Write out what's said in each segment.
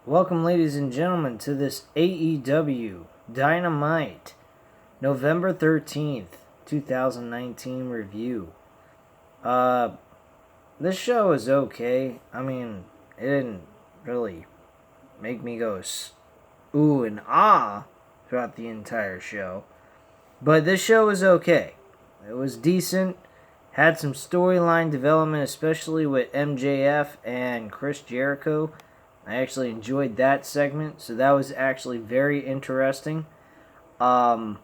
Welcome, ladies and gentlemen, to this AEW Dynamite November 13th, 2019 review. Uh, this show is okay. I mean, it didn't really make me go ooh and ah throughout the entire show. But this show was okay. It was decent. Had some storyline development, especially with MJF and Chris Jericho. I actually enjoyed that segment, so that was actually very interesting. John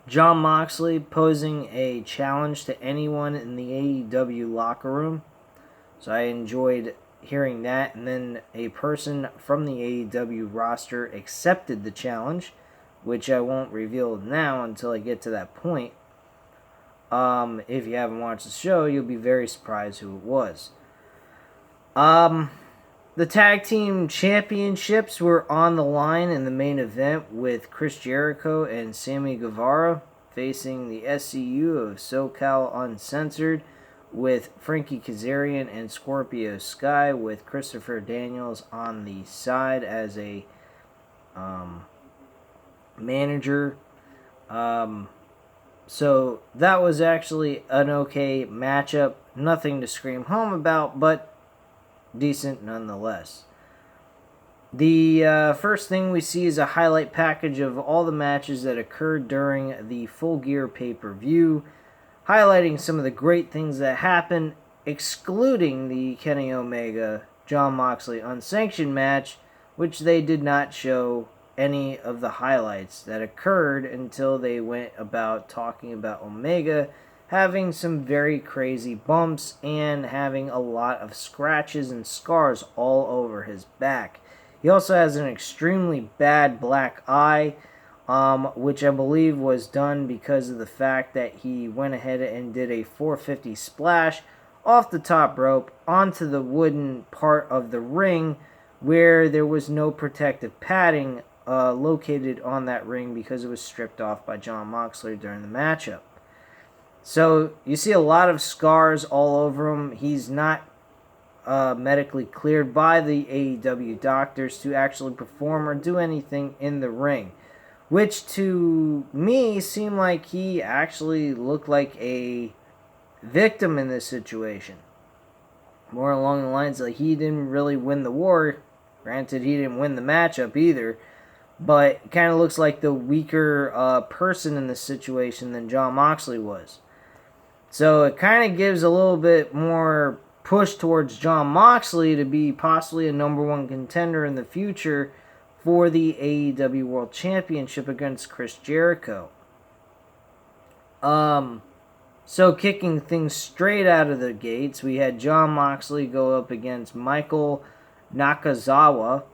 Moxley posing a challenge to anyone in the AEW locker room, so I enjoyed hearing that. And then a person from the AEW roster accepted the challenge, which I won't reveal now until I get to that point. If you haven't watched the show, you'll be very surprised who it was. The tag team championships were on the line in the main event with Chris Jericho and Sammy Guevara facing the SCU of SoCal Uncensored with Frankie Kazarian and Scorpio Sky, with Christopher Daniels on the side as a manager. So that was actually an okay matchup. Nothing to scream home about, but decent nonetheless. The first thing we see is a highlight package of all the matches that occurred during the Full Gear pay-per-view, highlighting some of the great things that happened, excluding the Kenny Omega Jon Moxley unsanctioned match, which they did not show any of the highlights that occurred until they went about talking about Omega having some very crazy bumps and having a lot of scratches and scars all over his back. He also has an extremely bad black eye, which I believe was done because of the fact that he went ahead and did a 450 splash off the top rope onto the wooden part of the ring where there was no protective padding located on that ring because it was stripped off by Jon Moxley during the matchup. So you see a lot of scars all over him. He's not medically cleared by the AEW doctors to actually perform or do anything in the ring, which to me seemed like he actually looked like a victim in this situation. More along the lines like he didn't really win the war. Granted, he didn't win the matchup either, but it kind of looks like the weaker person in this situation than Jon Moxley was. So it kind of gives a little bit more push towards Jon Moxley to be possibly a number one contender in the future for the AEW World Championship against Chris Jericho. So kicking things straight out of the gates, we had Jon Moxley go up against Michael Nakazawa.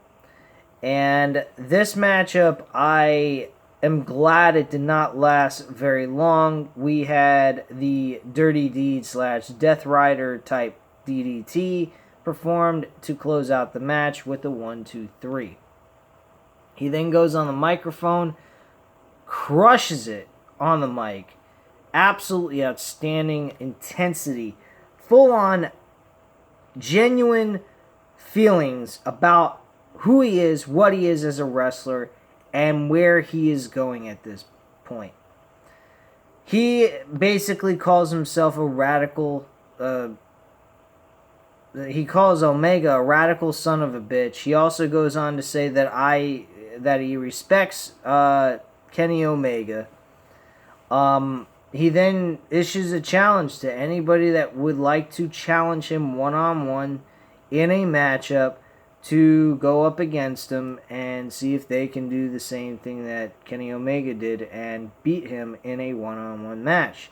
And this matchup, I am glad it did not last very long. We had the Dirty Deed / Death Rider type DDT performed to close out the match with a 1-2-3. He then goes on the microphone, crushes it on the mic. Absolutely outstanding intensity. Full on genuine feelings about who he is, what he is as a wrestler, and where he is going at this point. He basically calls himself a radical, he calls Omega a radical son of a bitch. He also goes on to say that he respects Kenny Omega. He then issues a challenge to anybody that would like to challenge him one-on-one in a matchup to go up against him and see if they can do the same thing that Kenny Omega did and beat him in a one-on-one match.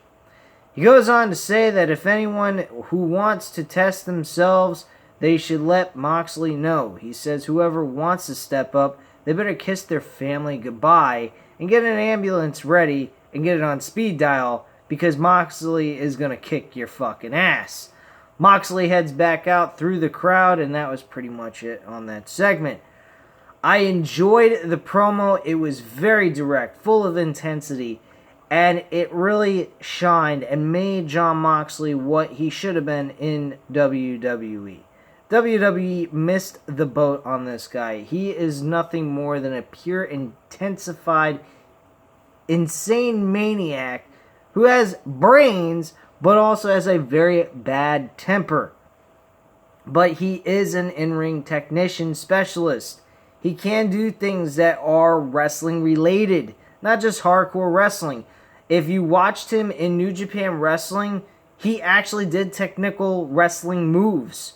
He goes on to say that if anyone who wants to test themselves, they should let Moxley know. He says whoever wants to step up, they better kiss their family goodbye and get an ambulance ready and get it on speed dial because Moxley is going to kick your fucking ass. Moxley heads back out through the crowd, and that was pretty much it on that segment. I enjoyed the promo. It was very direct, full of intensity, and it really shined and made Jon Moxley what he should have been in WWE. WWE missed the boat on this guy. He is nothing more than a pure, intensified, insane maniac who has brains, but also has a very bad temper. But he is an in-ring technician specialist. He can do things that are wrestling related, not just hardcore wrestling. If you watched him in New Japan Wrestling, he actually did technical wrestling moves.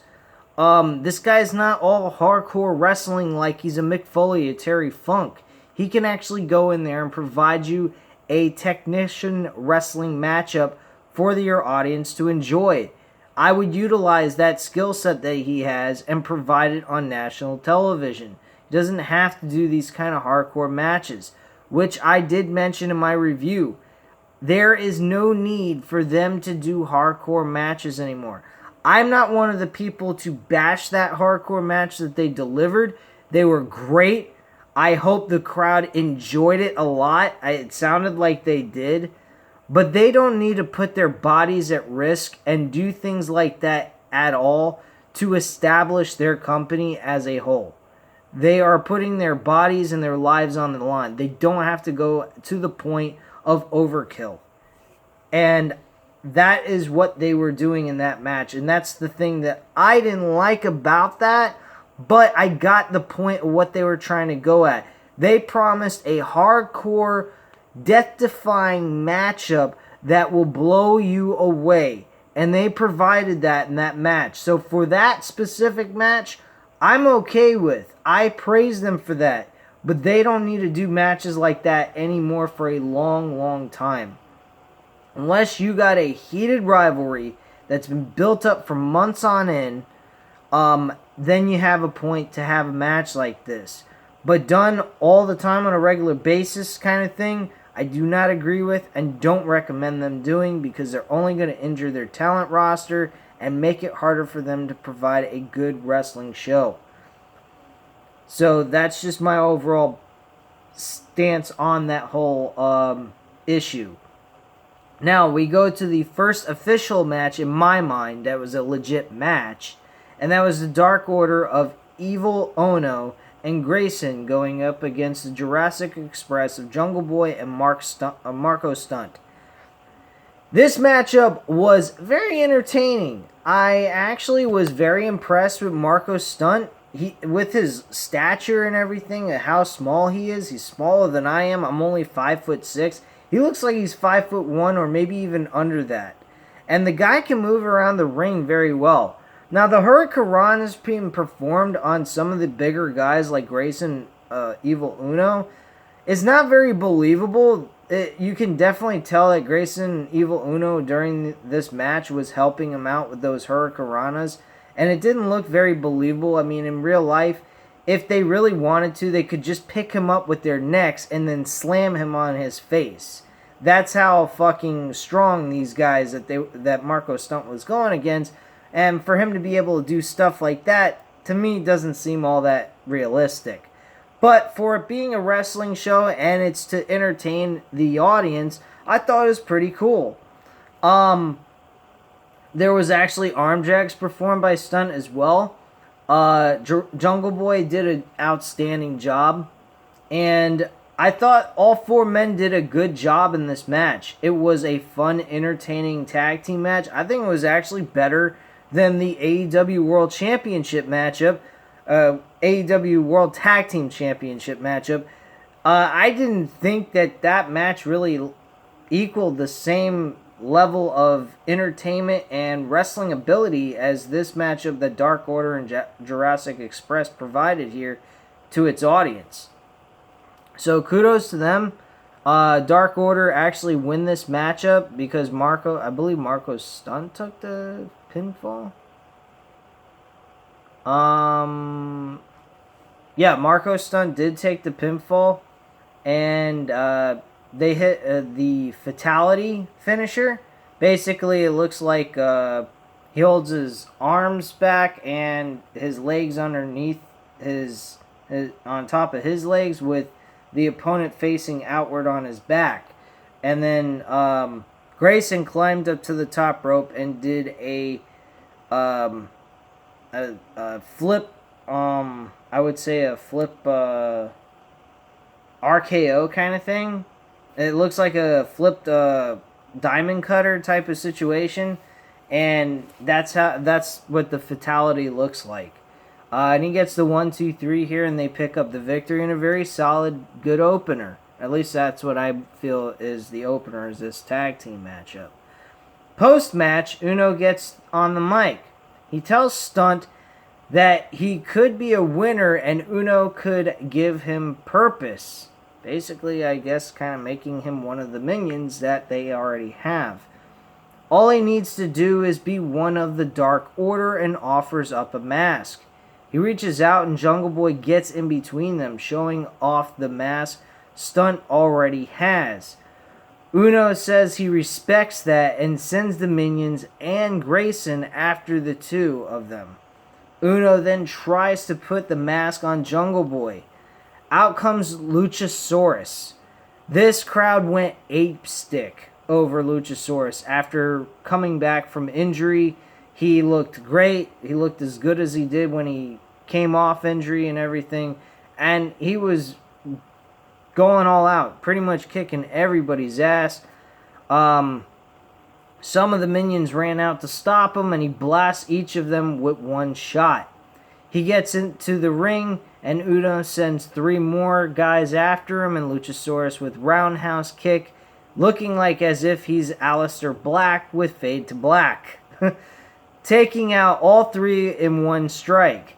This guy's not all hardcore wrestling like he's a Mick Foley or Terry Funk. He can actually go in there and provide you a technician wrestling matchup for your audience to enjoy. I would utilize that skill set that he has and provide it on national television. He doesn't have to do these kind of hardcore matches, which I did mention in my review. There is no need for them to do hardcore matches anymore. I'm not one of the people to bash that hardcore match that they delivered. They were great. I hope the crowd enjoyed it a lot. It sounded like they did. But they don't need to put their bodies at risk and do things like that at all to establish their company as a whole. They are putting their bodies and their lives on the line. They don't have to go to the point of overkill. And that is what they were doing in that match. And that's the thing that I didn't like about that. But I got the point of what they were trying to go at. They promised a hardcore, death-defying matchup that will blow you away. And they provided that in that match. So for that specific match, I'm okay with. I praise them for that. But they don't need to do matches like that anymore for a long, long time. Unless you got a heated rivalry that's been built up for months on end, then you have a point to have a match like this. But done all the time on a regular basis kind of thing, I do not agree with and don't recommend them doing, because they're only going to injure their talent roster and make it harder for them to provide a good wrestling show. So that's just my overall stance on that whole issue. Now we go to the first official match in my mind that was a legit match, and that was the Dark Order of Evil Ono and Grayson going up against the Jurassic Express of Jungle Boy and Marco Stunt. This matchup was very entertaining. I actually was very impressed with Marco Stunt. With his stature and everything, and how small he is. He's smaller than I am. I'm only 5'6". He looks like he's 5'1" or maybe even under that. And the guy can move around the ring very well. Now, the Hurricane is being performed on some of the bigger guys like Grayson Evil Uno. It's not very believable. You can definitely tell that Grayson Evil Uno during this match was helping him out with those Hurricanranas. And it didn't look very believable. I mean, in real life, if they really wanted to, they could just pick him up with their necks and then slam him on his face. That's how fucking strong these guys that Marco Stunt was going against. And for him to be able to do stuff like that, to me, doesn't seem all that realistic. But for it being a wrestling show and it's to entertain the audience, I thought it was pretty cool. There was actually arm drags performed by Stunt as well. Jungle Boy did an outstanding job. And I thought all four men did a good job in this match. It was a fun, entertaining tag team match. I think it was actually better than the AEW World Championship matchup. AEW World Tag Team Championship matchup. I didn't think that match really equaled the same level of entertainment and wrestling ability as this matchup that Dark Order and Jurassic Express provided here to its audience. So kudos to them. Dark Order actually win this matchup because I believe Marco Stunt took the pinfall. Yeah, Marco Stunt did take the pinfall, and they hit the fatality finisher. Basically, it looks like he holds his arms back and his legs underneath his on top of his legs, with the opponent facing outward on his back. And then Grayson climbed up to the top rope and did a a flip, I would say a flip RKO kind of thing. It looks like a flipped diamond cutter type of situation, and that's what the fatality looks like. And he gets the 1-2-3 here, and they pick up the victory in a very solid, good opener. At least that's what I feel is the opener, is this tag team matchup. Post-match, Uno gets on the mic. He tells Stunt that he could be a winner and Uno could give him purpose. Basically, I guess, kind of making him one of the minions that they already have. All he needs to do is be one of the Dark Order and offers up a mask. He reaches out and Jungle Boy gets in between them, showing off the mask Stunt already has. Uno says he respects that and sends the minions and Grayson after the two of them. Uno then tries to put the mask on Jungle Boy. Out comes Luchasaurus. This crowd went ape-stick over Luchasaurus. After coming back from injury, he looked great. He looked as good as he did when he came off injury and everything. And he was going all out, pretty much kicking everybody's ass. Some of the minions ran out to stop him, and he blasts each of them with one shot. He gets into the ring, and Uno sends 3 more guys after him, and Luchasaurus with roundhouse kick, looking like as if he's Aleister Black with fade to black, taking out all 3 in one strike.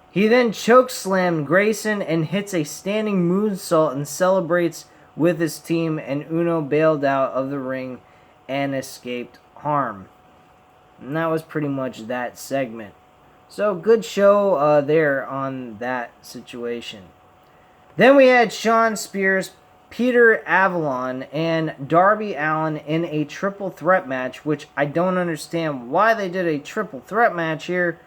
He then chokeslammed Grayson and hits a standing moonsault and celebrates with his team, and Uno bailed out of the ring and escaped harm. And that was pretty much that segment. So good show there on that situation. Then we had Shawn Spears, Peter Avalon, and Darby Allin in a triple threat match, which I don't understand why they did a triple threat match here.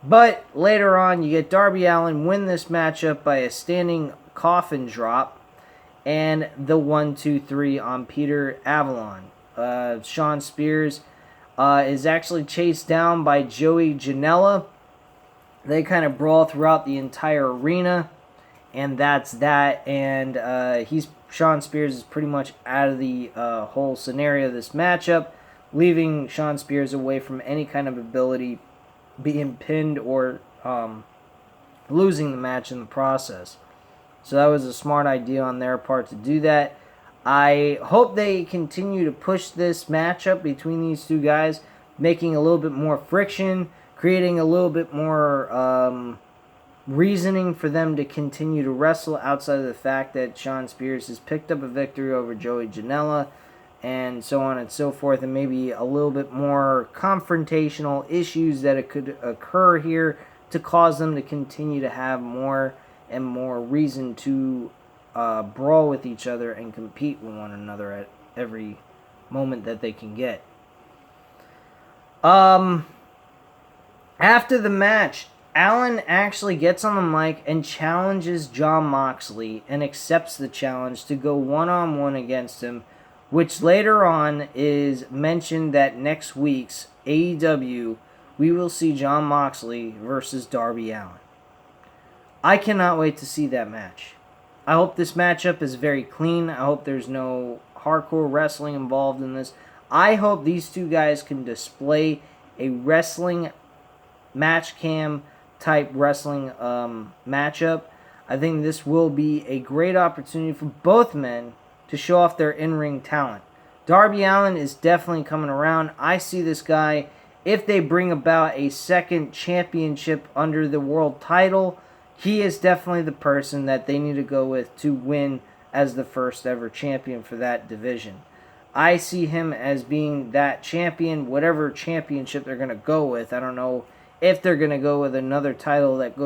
But later on, you get Darby Allin win this matchup by a standing coffin drop and the 1-2-3 on Peter Avalon. Shawn Spears is actually chased down by Joey Janela. They kind of brawl throughout the entire arena, and that's that. And Shawn Spears is pretty much out of the whole scenario of this matchup, leaving Shawn Spears away from any kind of ability being pinned or losing the match in the process. So that was a smart idea on their part to do that. I hope they continue to push this matchup between these two guys, making a little bit more friction, creating a little bit more reasoning for them to continue to wrestle outside of the fact that Shawn Spears has picked up a victory over Joey Janela, and so on and so forth, and maybe a little bit more confrontational issues that it could occur here to cause them to continue to have more and more reason to brawl with each other and compete with one another at every moment that they can get. After the match, Allin actually gets on the mic and challenges Jon Moxley and accepts the challenge to go one-on-one against him, which later on is mentioned that next week's AEW, we will see Jon Moxley versus Darby Allin. I cannot wait to see that match. I hope this matchup is very clean. I hope there's no hardcore wrestling involved in this. I hope these two guys can display a wrestling match cam type wrestling matchup. I think this will be a great opportunity for both men to show off their in-ring talent. Darby Allin is definitely coming around. I see this guy, if they bring about a second championship under the world title, he is definitely the person that they need to go with to win as the first ever champion for that division. I see him as being that champion, whatever championship they're going to go with. I don't know if they're going to go with another title that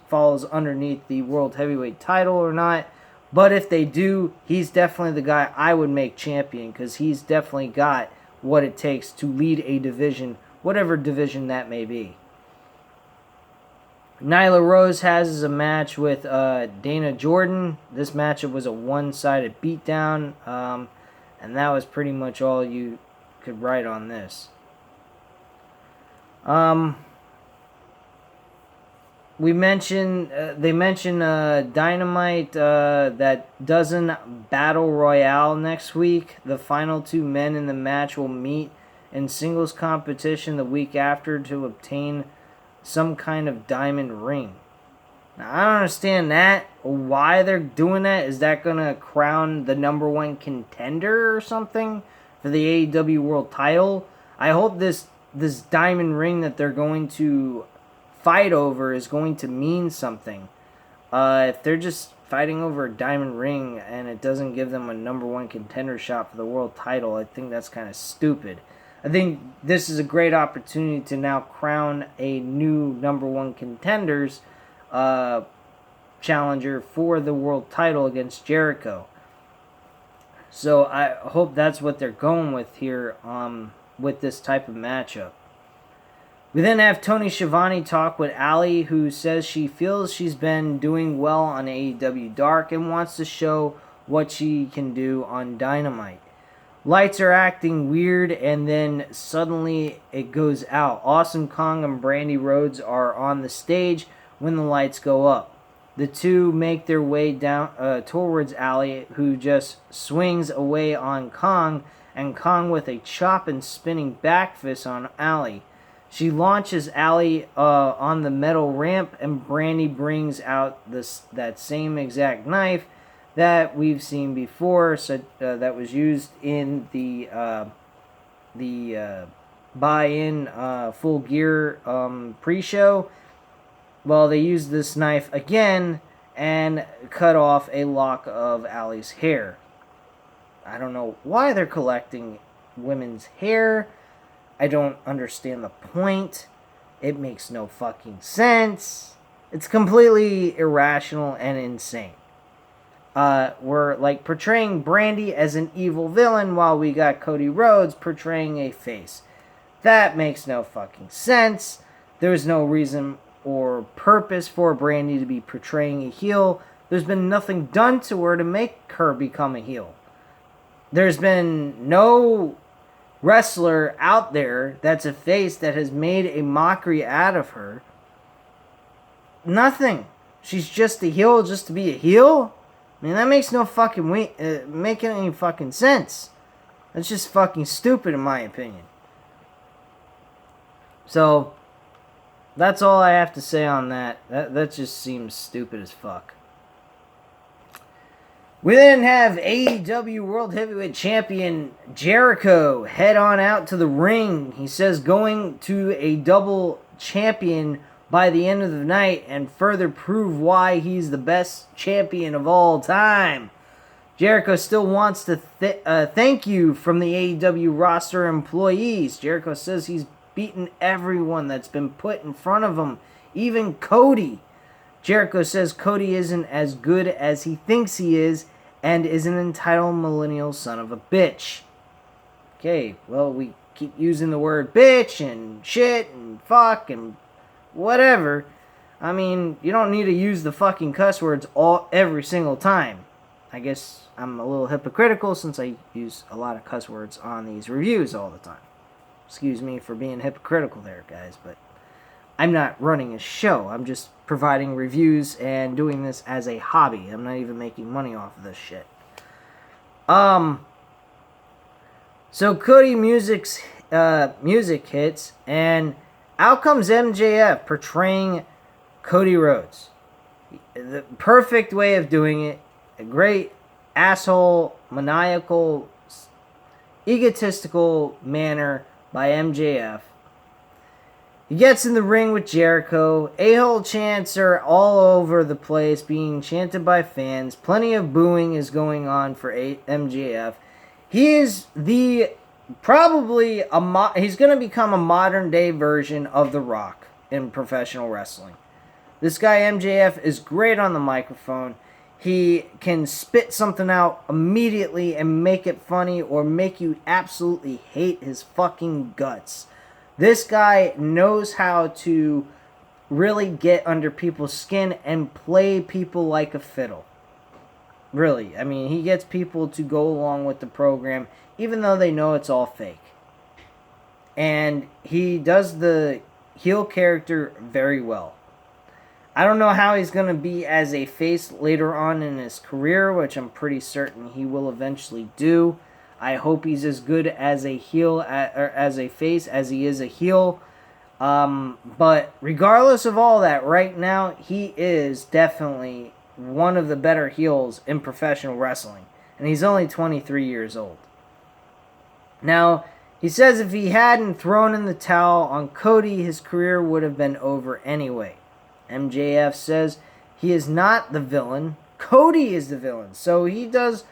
falls underneath the World Heavyweight title or not. But if they do, he's definitely the guy I would make champion, because he's definitely got what it takes to lead a division, whatever division that may be. Nyla Rose has a match with Dana Jordan. This matchup was a one-sided beatdown, and that was pretty much all you could write on this. they mention Dynamite that doesn't battle royale next week. The final two men in the match will meet in singles competition the week after to obtain some kind of diamond ring. Now, I don't understand that. Why they're doing that? Is that gonna crown the number one contender or something for the AEW World Title? I hope this diamond ring that they're going to fight over is going to mean something. If they're just fighting over a diamond ring and it doesn't give them a number one contender shot for the world title, I think that's kind of stupid. I think this is a great opportunity to now crown a new number one contenders challenger for the world title against Jericho. So I hope that's what they're going with here with this type of matchup. We then have Tony Schiavone talk with Ali, who says she feels she's been doing well on AEW Dark and wants to show what she can do on Dynamite. Lights are acting weird, and then suddenly it goes out. Awesome Kong and Brandy Rhodes are on the stage when the lights go up. The two make their way down towards Ali, who just swings away on Kong, and Kong with a chop and spinning back fist on Ali. She launches Ali on the metal ramp, and Brandy brings out that same exact knife that we've seen before, that was used in the buy-in Full Gear pre-show. Well, they used this knife again and cut off a lock of Ali's hair. I don't know why they're collecting women's hair. I don't understand the point. It makes no fucking sense. It's completely irrational and insane. We're like portraying Brandy as an evil villain while we got Cody Rhodes portraying a face. That makes no fucking sense. There's no reason or purpose for Brandy to be portraying a heel. There's been nothing done to her to make her become a heel. There's been no wrestler out there that's a face that has made a mockery out of her. Nothing. She's just a heel just to be a heel? I mean, that makes no fucking making any fucking sense. That's just fucking stupid in my opinion. So, that's all I have to say on that. That just seems stupid as fuck. We then have AEW World Heavyweight Champion Jericho head on out to the ring. He says going to a double champion by the end of the night and further prove why he's the best champion of all time. Jericho still wants to thank you from the AEW roster employees. Jericho says he's beaten everyone that's been put in front of him, even Cody. Jericho says Cody isn't as good as he thinks he is and is an entitled millennial son of a bitch. Okay, well, we keep using the word bitch and shit and fuck and whatever. I mean, you don't need to use the fucking cuss words every single time. I guess I'm a little hypocritical since I use a lot of cuss words on these reviews all the time. Excuse me for being hypocritical there, guys, but I'm not running a show. I'm just providing reviews and doing this as a hobby. I'm not even making money off of this shit. So Cody music hits, and out comes MJF portraying Cody Rhodes. The perfect way of doing it. A great asshole, maniacal, egotistical manner by MJF. He gets in the ring with Jericho. A-hole chants are all over the place, being chanted by fans. Plenty of booing is going on for MJF. He is he's going to become a modern day version of The Rock in professional wrestling. This guy MJF is great on the microphone. He can spit something out immediately and make it funny or make you absolutely hate his fucking guts. This guy knows how to really get under people's skin and play people like a fiddle. Really, I mean, he gets people to go along with the program even though they know it's all fake. And he does the heel character very well. I don't know how he's going to be as a face later on in his career, which I'm pretty certain he will eventually do. I hope he's as good as a heel or as a face as he is a heel. But regardless of all that, right now he is definitely one of the better heels in professional wrestling. And he's only 23 years old. Now, he says if he hadn't thrown in the towel on Cody, his career would have been over anyway. MJF says he is not the villain. Cody is the villain. So he does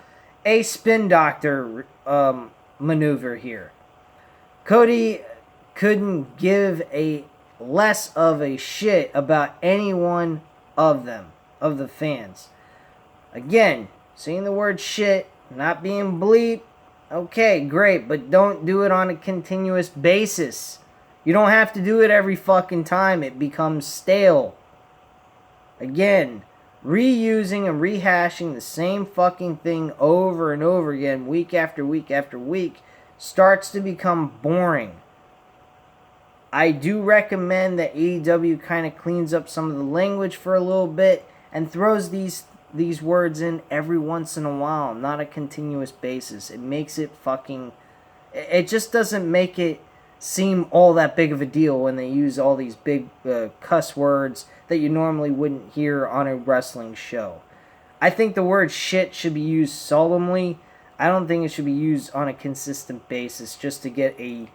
a spin doctor maneuver here. Cody couldn't give a less of a shit about any one of them, of the fans. Again, saying the word shit, not being bleep, okay, great, but don't do it on a continuous basis. You don't have to do it every fucking time. It becomes stale. Again, reusing and rehashing the same fucking thing over and over again, week after week after week, starts to become boring. I do recommend that AEW kind of cleans up some of the language for a little bit and throws these words in every once in a while, not a continuous basis. It makes it fucking... It just doesn't make it seem all that big of a deal when they use all these big cuss words that you normally wouldn't hear on a wrestling show. I think the word shit should be used solemnly. I don't think it should be used on a consistent basis just to get a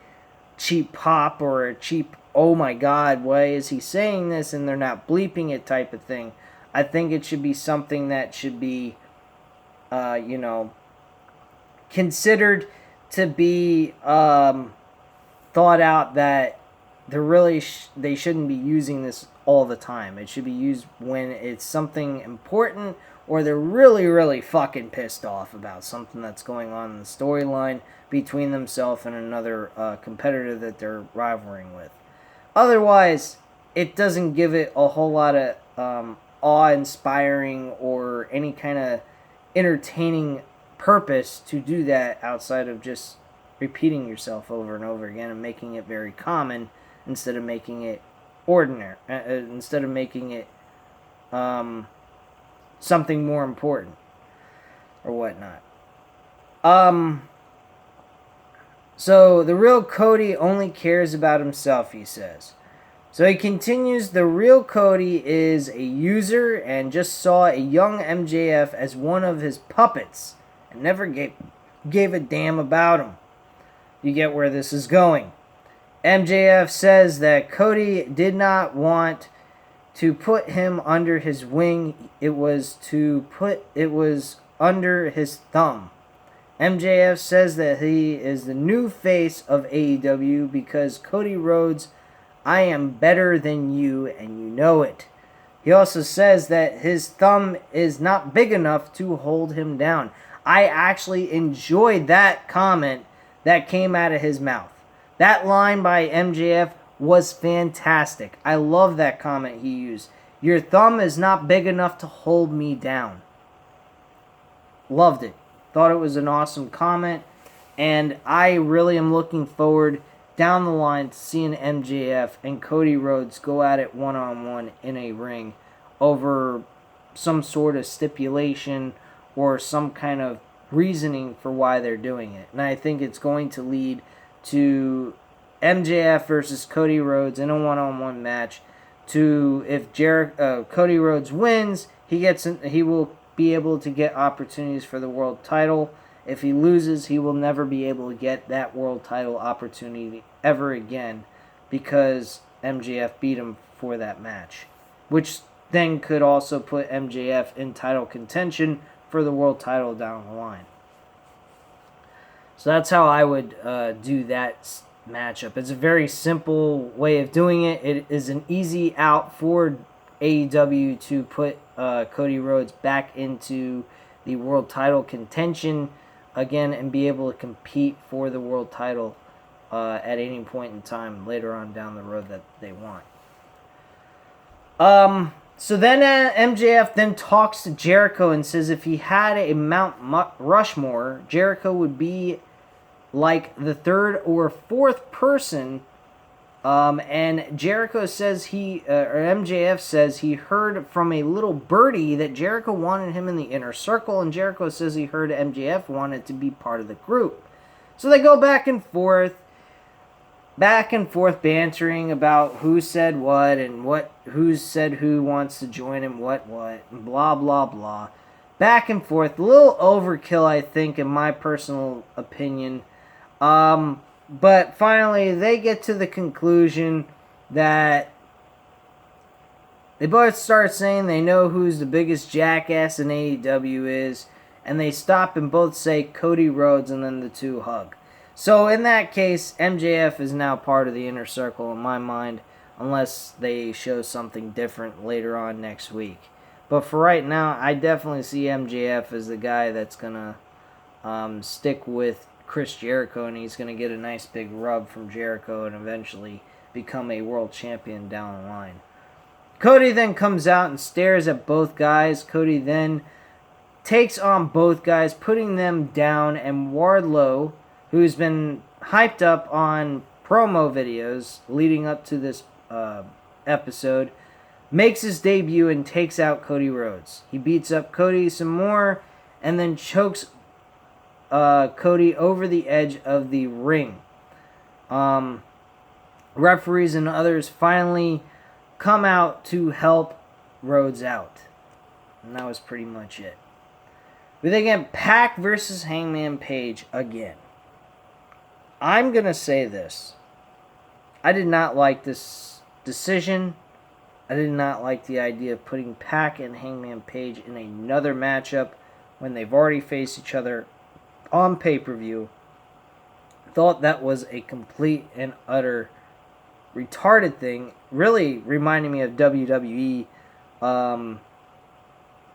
cheap pop or a cheap, oh my god, why is he saying this and they're not bleeping it type of thing. I think it should be something that should be, considered to be thought out, that they shouldn't be using this all the time. It should be used when it's something important or they're really, really fucking pissed off about something that's going on in the storyline between themselves and another competitor that they're rivaling with. Otherwise, it doesn't give it a whole lot of awe-inspiring or any kind of entertaining purpose to do that outside of just repeating yourself over and over again and making it very common instead of making it ordinary, instead of making it something more important or whatnot. So the real Cody only cares about himself, he says. So he continues, the real Cody is a user and just saw a young MJF as one of his puppets and never gave a damn about him. You get where this is going. MJF says that Cody did not want to put him under his wing. It was under his thumb. MJF says that he is the new face of AEW because Cody Rhodes, I am better than you and you know it. He also says that his thumb is not big enough to hold him down. I actually enjoyed that comment that came out of his mouth. That line by MJF was fantastic. I love that comment he used. Your thumb is not big enough to hold me down. Loved it. Thought it was an awesome comment. And I really am looking forward down the line to seeing MJF and Cody Rhodes go at it one-on-one in a ring over some sort of stipulation or some kind of reasoning for why they're doing it. And I think it's going to lead to MJF versus Cody Rhodes in a one-on-one match. To if Cody Rhodes wins, he will be able to get opportunities for the world title. If he loses, he will never be able to get that world title opportunity ever again because MJF beat him for that match, which then could also put MJF in title contention for the world title down the line. So that's how I would do that matchup. It's a very simple way of doing it. It is an easy out for AEW to put Cody Rhodes back into the world title contention again and be able to compete for the world title at any point in time later on down the road that they want. So then MJF then talks to Jericho and says if he had a Mount Rushmore, Jericho would be like the third or fourth person And Jericho says or MJF says he heard from a little birdie that Jericho wanted him in the inner circle, and Jericho says he heard MJF wanted to be part of the group. So they go back and forth bantering about who said what and who said who wants to join him, what, and blah, blah, blah. Back and forth. A little overkill, I think, in my personal opinion. But finally, they get to the conclusion that they both start saying they know who's the biggest jackass in AEW is, and they stop and both say Cody Rhodes, and then the two hug. So in that case, MJF is now part of the inner circle in my mind, unless they show something different later on next week. But for right now, I definitely see MJF as the guy that's going to stick with Chris Jericho, and he's going to get a nice big rub from Jericho and eventually become a world champion down the line. Cody then comes out and stares at both guys. Cody then takes on both guys, putting them down, and Wardlow, who's been hyped up on promo videos leading up to this episode, makes his debut and takes out Cody Rhodes. He beats up Cody some more and then chokes Cody over the edge of the ring. Referees and others finally come out to help Rhodes out. And that was pretty much it. We then get Pac versus Hangman Page again. I'm going to say this. I did not like this decision. I did not like the idea of putting Pac and Hangman Page in another matchup when they've already faced each other on pay-per-view. Thought that was a complete and utter retarded thing. Really reminding me of WWE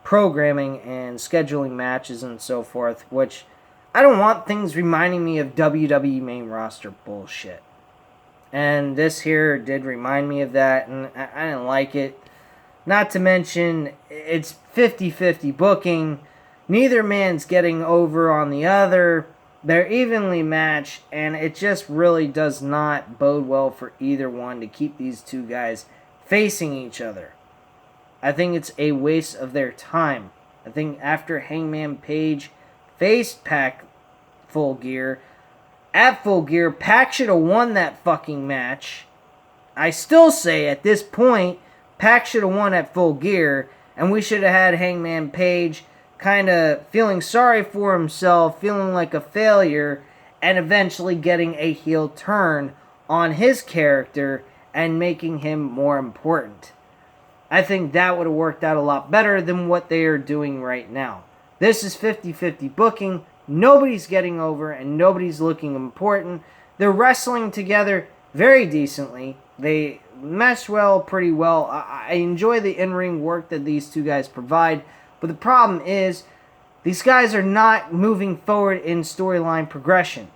programming and scheduling matches and so forth, which I don't want things reminding me of WWE main roster bullshit. And this here did remind me of that, and I didn't like it. Not to mention, it's 50-50 booking. Neither man's getting over on the other. They're evenly matched, and it just really does not bode well for either one to keep these two guys facing each other. I think it's a waste of their time. I think after Hangman Page faced Pac Full Gear, at Full Gear, Pac should have won that fucking match. I still say at this point, Pac should have won at Full Gear, and we should have had Hangman Page kind of feeling sorry for himself, feeling like a failure, and eventually getting a heel turn on his character and making him more important. I think that would have worked out a lot better than what they are doing right now. This is 50-50 booking. Nobody's getting over and nobody's looking important. They're wrestling together very decently. They mesh well, pretty well. I enjoy the in-ring work that these two guys provide. But the problem is, these guys are not moving forward in storyline progression.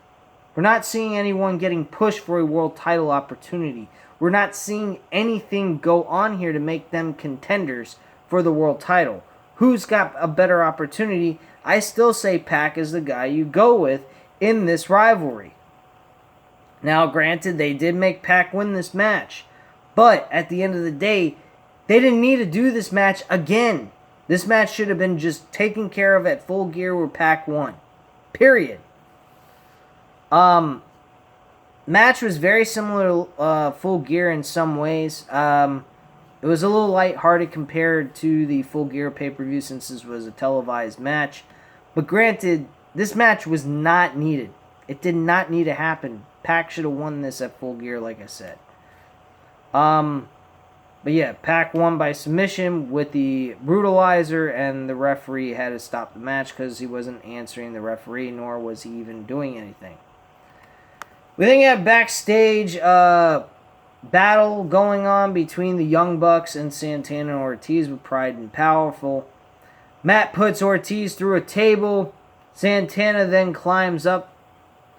We're not seeing anyone getting pushed for a world title opportunity. We're not seeing anything go on here to make them contenders for the world title. Who's got a better opportunity? I still say Pac is the guy you go with in this rivalry. Now, granted, they did make Pac win this match. But at the end of the day, they didn't need to do this match again. This match should have been just taken care of at Full Gear where Pac won. Period. Match was very similar to Full Gear in some ways. It was a little lighthearted compared to the Full Gear pay-per-view since this was a televised match. But granted, this match was not needed. It did not need to happen. Pac should have won this at Full Gear, like I said. But yeah, Pac won by submission with the brutalizer, and the referee had to stop the match because he wasn't answering the referee, nor was he even doing anything. We then have backstage battle going on between the Young Bucks and Santana and Ortiz with Pride and Powerful. Matt puts Ortiz through a table. Santana then climbs up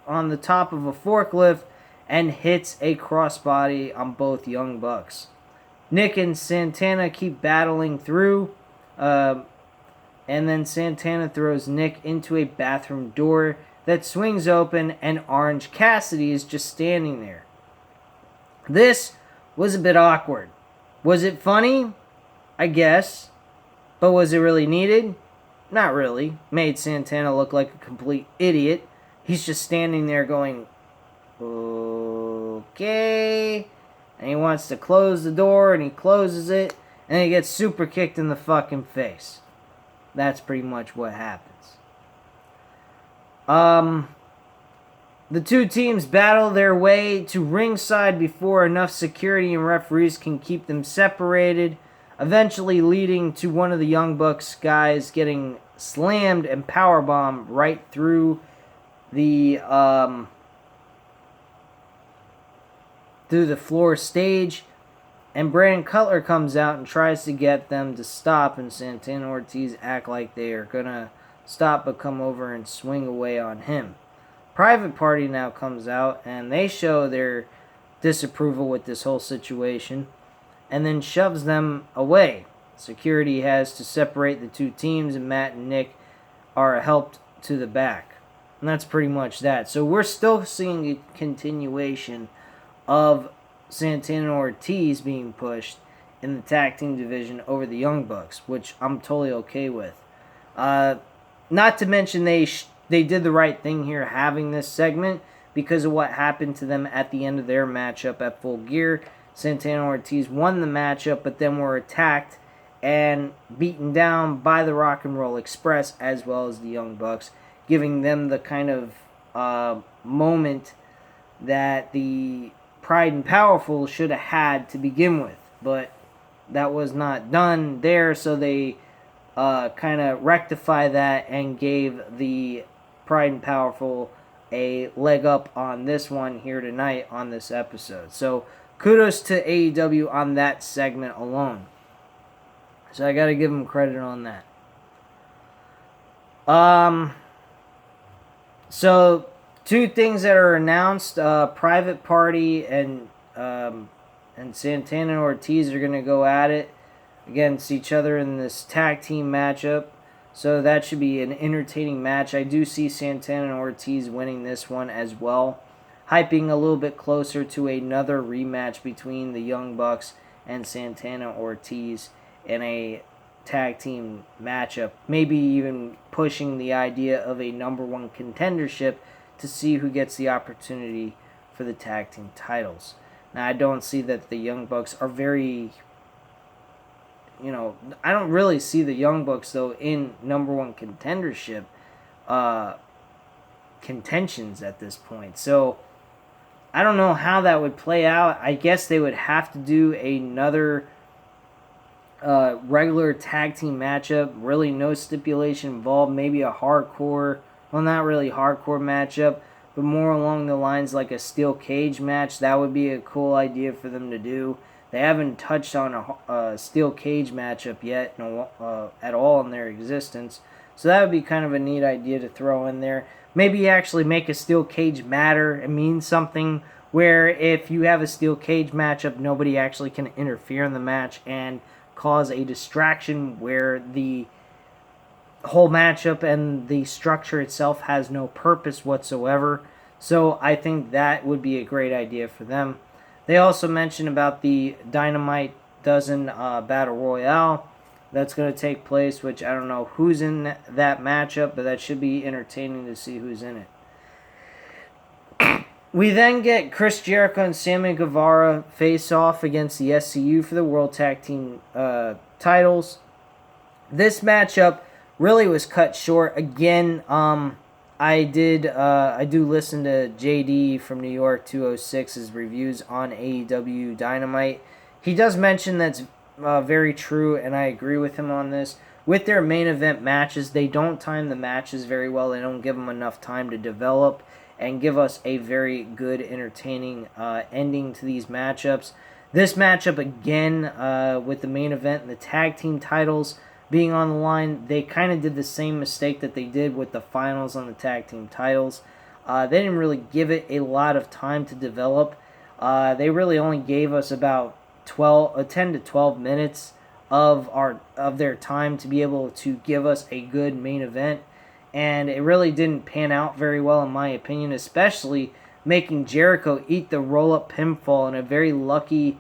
on the top of a forklift and hits a crossbody on both Young Bucks. Nick and Santana keep battling through, and then Santana throws Nick into a bathroom door that swings open, and Orange Cassidy is just standing there. This was a bit awkward. Was it funny? I guess. But was it really needed? Not really. Made Santana look like a complete idiot. He's just standing there going, okay. And he wants to close the door, and he closes it, and he gets super kicked in the fucking face. That's pretty much what happens. The two teams battle their way to ringside before enough security and referees can keep them separated, eventually leading to one of the Young Bucks guys getting slammed and powerbombed right through the floor stage. And Brandon Cutler comes out and tries to get them to stop, and Santana and Ortiz act like they are gonna stop but come over and swing away on him. Private Party now comes out, and they show their disapproval with this whole situation, and then shoves them away. Security has to separate the two teams, and Matt and Nick are helped to the back. And that's pretty much that. So we're still seeing a continuation of Santana and Ortiz being pushed in the tag team division over the Young Bucks, which I'm totally okay with. Not to mention they did the right thing here having this segment because of what happened to them at the end of their matchup at Full Gear. Santana and Ortiz won the matchup, but then were attacked and beaten down by the Rock and Roll Express as well as the Young Bucks, giving them the kind of moment that the Pride and Powerful should have had to begin with. But that was not done there, so they kind of rectify that and gave the Pride and Powerful a leg up on this one here tonight on this episode. So kudos to AEW on that segment alone. So I got to give them credit on that. So two things that are announced: Private Party and Santana and Ortiz are going to go at it against each other in this tag team matchup. So that should be an entertaining match. I do see Santana and Ortiz winning this one as well, hyping a little bit closer to another rematch between the Young Bucks and Santana Ortiz in a tag team matchup. Maybe even pushing the idea of a number one contendership to see who gets the opportunity for the tag team titles. Now, I don't see that the Young Bucks are very... I don't really see the Young Bucks, though, in number one contendership contentions at this point. So, I don't know how that would play out. I guess they would have to do another regular tag team matchup. Really no stipulation involved. Maybe a hardcore, well, not really hardcore matchup, but more along the lines like a steel cage match. That would be a cool idea for them to do. They haven't touched on a steel cage matchup yet at all in their existence. So that would be kind of a neat idea to throw in there. Maybe actually make a steel cage matter and mean something where if you have a steel cage matchup, nobody actually can interfere in the match and cause a distraction where the whole matchup and the structure itself has no purpose whatsoever. So I think that would be a great idea for them. They also mentioned about the Dynamite Dozen Battle Royale that's going to take place, which I don't know who's in that matchup, but that should be entertaining to see who's in it. We then get Chris Jericho and Sammy Guevara face off against the SCU for the World Tag Team titles. This matchup really was cut short. Again, I do listen to JD from New York 206's reviews on AEW Dynamite. He does mention that's very true, and I agree with him on this. With their main event matches, they don't time the matches very well. They don't give them enough time to develop and give us a very good, entertaining ending to these matchups. This matchup, again, with the main event and the tag team titles being on the line, they kind of did the same mistake that they did with the finals on the tag team titles. They didn't really give it a lot of time to develop. They really only gave us about 10 to 12 minutes of their time to be able to give us a good main event, and it really didn't pan out very well in my opinion, especially making Jericho eat the roll-up pinfall in a very lucky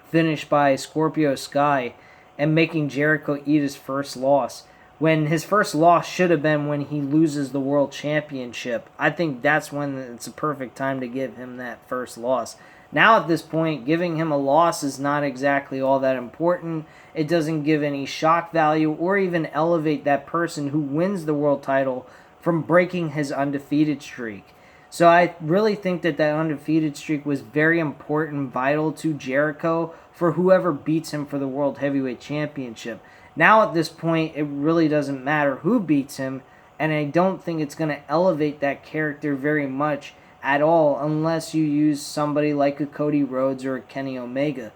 finish by Scorpio Sky, and making Jericho eat his first loss. When his first loss should have been when he loses the World Championship. I think that's when it's a perfect time to give him that first loss. Now at this point, giving him a loss is not exactly all that important. It doesn't give any shock value or even elevate that person who wins the world title from breaking his undefeated streak. So I really think that undefeated streak was very important, vital to Jericho for whoever beats him for the World Heavyweight Championship. Now at this point, it really doesn't matter who beats him, and I don't think it's going to elevate that character very much at all unless you use somebody like a Cody Rhodes or a Kenny Omega.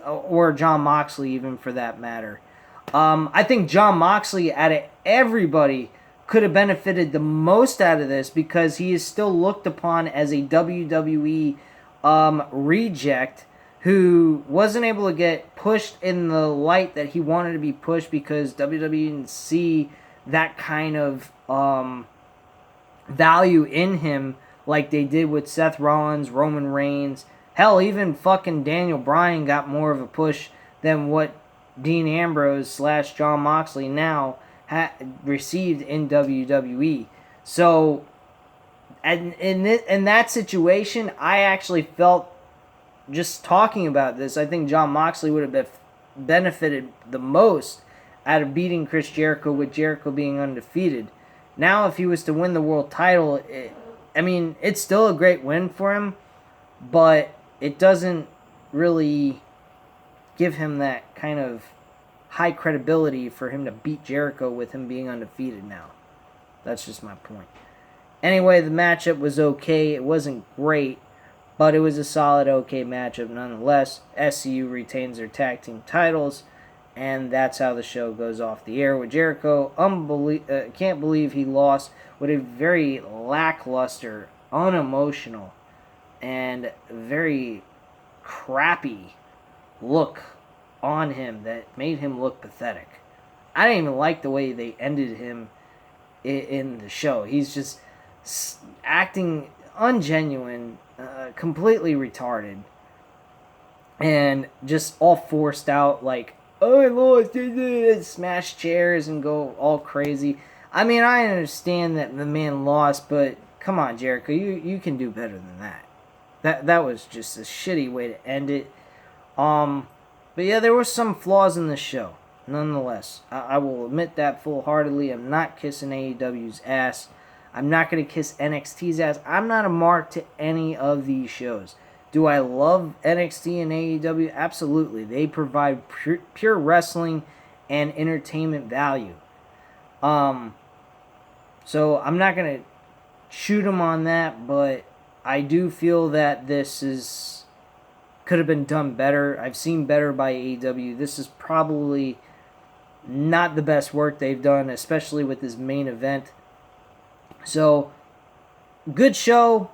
Or Jon Moxley even for that matter. I think Jon Moxley out of everybody could have benefited the most out of this because he is still looked upon as a WWE reject who wasn't able to get pushed in the light that he wanted to be pushed because WWE didn't see that kind of value in him like they did with Seth Rollins, Roman Reigns. Hell, even fucking Daniel Bryan got more of a push than what Dean Ambrose / Jon Moxley now received in WWE. So, in that situation, I actually felt, just talking about this, I think Jon Moxley would have benefited the most out of beating Chris Jericho with Jericho being undefeated. Now, if he was to win the world title, it's still a great win for him, but it doesn't really give him that kind of high credibility for him to beat Jericho with him being undefeated now. That's just my point. Anyway, the matchup was okay. It wasn't great, but it was a solid, okay matchup nonetheless. SCU retains their tag team titles, and that's how the show goes off the air with Jericho. Can't believe he lost with a very lackluster, unemotional, and very crappy look on him that made him look pathetic. I didn't even like the way they ended him in the show. He's just acting ungenuine, completely retarded, and just all forced out like, oh, I lost, smash chairs and go all crazy. I understand that the man lost, but come on, Jericho, you can do better than that. That was just a shitty way to end it. But yeah, there were some flaws in the show. Nonetheless, I will admit that full-heartedly. I'm not kissing AEW's ass. I'm not going to kiss NXT's ass. I'm not a mark to any of these shows. Do I love NXT and AEW? Absolutely. They provide pure wrestling and entertainment value. So I'm not going to shoot them on that, but I do feel that this could have been done better. I've seen better by AEW. This is probably not the best work they've done, especially with this main event. So, good show,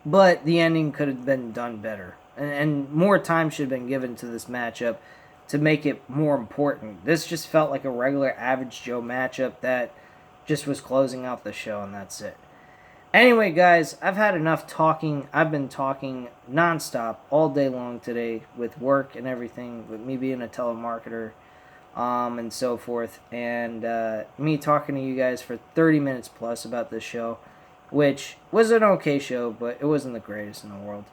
but the ending could have been done better. And more time should have been given to this matchup to make it more important. This just felt like a regular average Joe matchup that just was closing out the show, and that's it. Anyway, guys, I've had enough talking. I've been talking nonstop all day long today with work and everything, with me being a telemarketer and so forth, and me talking to you guys for 30 minutes plus about this show, which was an okay show, but it wasn't the greatest in the world.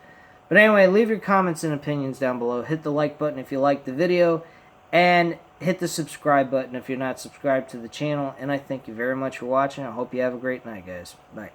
But anyway, leave your comments and opinions down below. Hit the like button if you liked the video, and hit the subscribe button if you're not subscribed to the channel. And I thank you very much for watching. I hope you have a great night, guys. Bye.